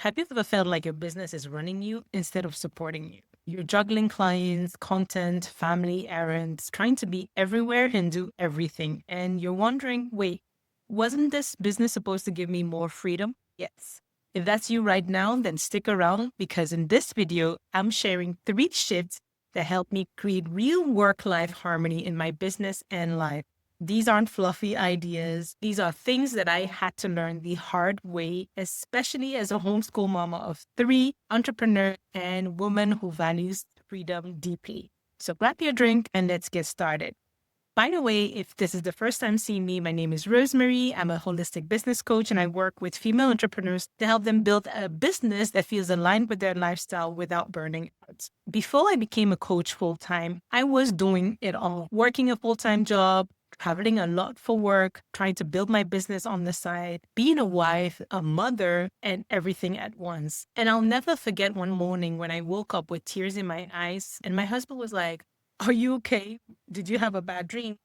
Have you ever felt like your business is running you instead of supporting you? You're juggling clients, content, family errands, trying to be everywhere and do everything. And you're wondering, wait, wasn't this business supposed to give me more freedom? Yes. If that's you right now, then stick around because in this video, I'm sharing 3 shifts that help me create real work-life harmony in my business and life. These aren't fluffy ideas. These are things that I had to learn the hard way, especially as a homeschool mama of 3, entrepreneur, and woman who values freedom deeply. So grab your drink and let's get started. By the way, if this is the first time seeing me, my name is Rosemary. I'm a holistic business coach and I work with female entrepreneurs to help them build a business that feels aligned with their lifestyle without burning out. Before I became a coach full time, I was doing it all, working a full time job, traveling a lot for work, trying to build my business on the side, being a wife, a mother, and everything at once. And I'll never forget one morning when I woke up with tears in my eyes and my husband was like, "Are you okay? Did you have a bad dream?"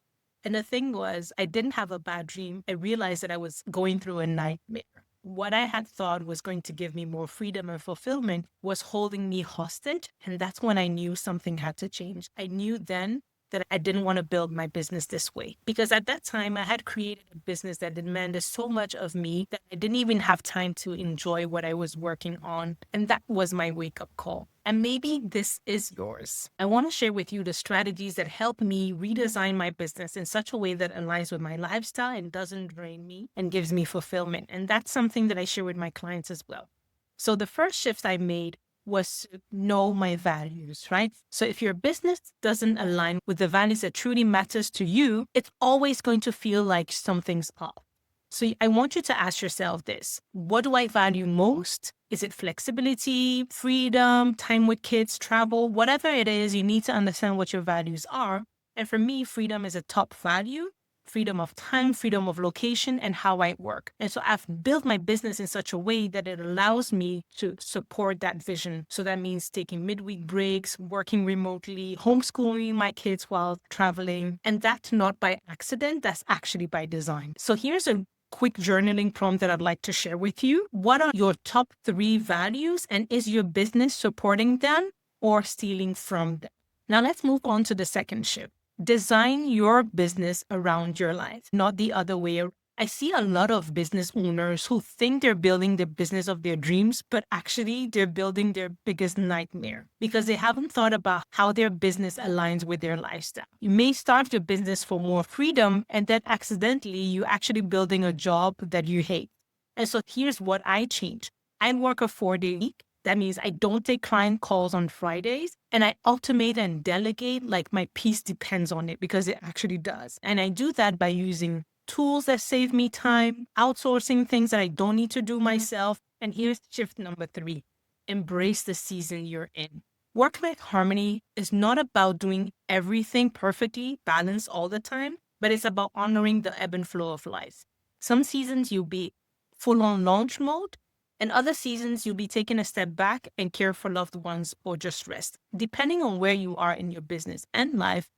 And the thing was, I didn't have a bad dream. I realized that I was going through a nightmare. What I had thought was going to give me more freedom and fulfillment was holding me hostage. And that's when I knew something had to change. I knew then that I didn't want to build my business this way. Because at that time, I had created a business that demanded so much of me that I didn't even have time to enjoy what I was working on. And that was my wake up call. And maybe this is yours. I want to share with you the strategies that help me redesign my business in such a way that aligns with my lifestyle and doesn't drain me and gives me fulfillment. And that's something that I share with my clients as well. So the first shift I made was to know my values, right? So if your business doesn't align with the values that truly matters to you, it's always going to feel like something's off. So I want you to ask yourself this: what do I value most? Is it flexibility, freedom, time with kids, travel? Whatever it is, you need to understand what your values are. And for me, freedom is a top value. Freedom of time, freedom of location, and how I work. And so I've built my business in such a way that it allows me to support that vision. So that means taking midweek breaks, working remotely, homeschooling my kids while traveling. And that's not by accident, that's actually by design. So here's a quick journaling prompt that I'd like to share with you. What are your top 3 values, and is your business supporting them or stealing from them? Now let's move on to the second shift. Design your business around your life, not the other way around. I see a lot of business owners who think they're building the business of their dreams, but actually they're building their biggest nightmare because they haven't thought about how their business aligns with their lifestyle. You may start your business for more freedom, and then accidentally you're actually building a job that you hate. And so here's what I changed. I work a 4-day week. That means I don't take client calls on Fridays, and I automate and delegate like my piece depends on it, because it actually does. And I do that by using tools that save me time, outsourcing things that I don't need to do myself. And here's shift number 3. Embrace the season you're in. Work-life harmony is not about doing everything perfectly balanced all the time, but it's about honoring the ebb and flow of life. Some seasons you'll be full on launch mode, and other seasons, you'll be taking a step back and care for loved ones or just rest. Depending on where you are in your business and life,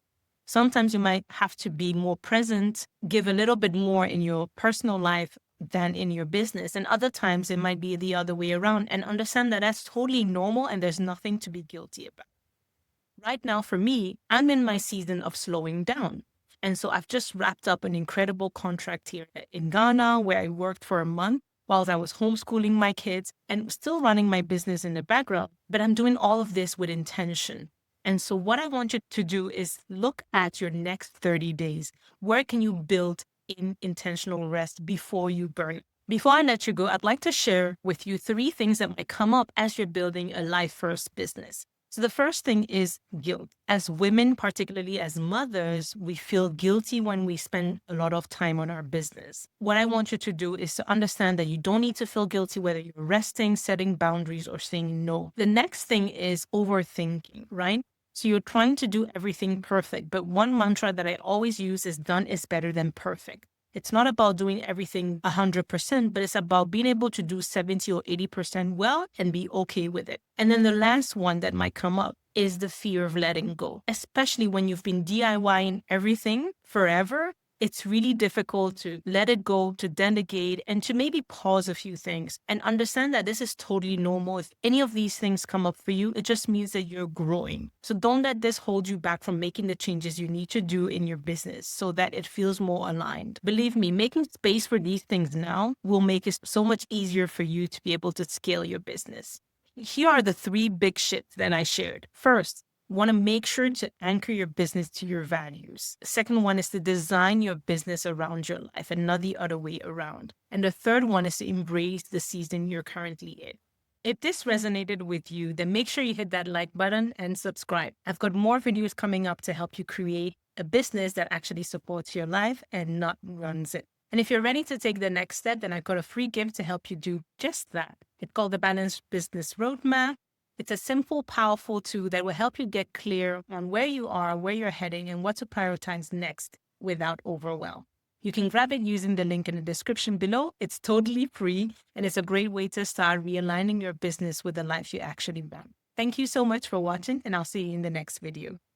sometimes you might have to be more present, give a little bit more in your personal life than in your business. And other times it might be the other way around, and understand that that's totally normal and there's nothing to be guilty about. Right now, for me, I'm in my season of slowing down. And so I've just wrapped up an incredible contract here in Ghana where I worked for a month while I was homeschooling my kids and still running my business in the background. But I'm doing all of this with intention. And so what I want you to do is look at your next 30 days. Where can you build in intentional rest before you burn? Before I let you go, I'd like to share with you 3 things that might come up as you're building a life first business. So the first thing is guilt. As women, particularly as mothers, we feel guilty when we spend a lot of time on our business. What I want you to do is to understand that you don't need to feel guilty whether you're resting, setting boundaries, or saying no. The next thing is overthinking, right? So you're trying to do everything perfect, but one mantra that I always use is done is better than perfect. It's not about doing everything 100%, but it's about being able to do 70 or 80% well and be okay with it. And then the last one that might come up is the fear of letting go, especially when you've been DIYing everything forever it's really difficult to let it go, to delegate, and to maybe pause a few things and understand that this is totally normal. If any of these things come up for you, it just means that you're growing. So don't let this hold you back from making the changes you need to do in your business so that it feels more aligned. Believe me, making space for these things now will make it so much easier for you to be able to scale your business. Here are the three big shifts that I shared. First, want to make sure to anchor your business to your values. The second one is to design your business around your life and not the other way around. And the third one is to embrace the season you're currently in. If this resonated with you, then make sure you hit that like button and subscribe. I've got more videos coming up to help you create a business that actually supports your life and not runs it. And if you're ready to take the next step, then I've got a free gift to help you do just that. It's called the Balanced Business Roadmap. It's a simple, powerful tool that will help you get clear on where you are, where you're heading, and what to prioritize next without overwhelm. You can grab it using the link in the description below. It's totally free, and it's a great way to start realigning your business with the life you actually want. Thank you so much for watching, and I'll see you in the next video.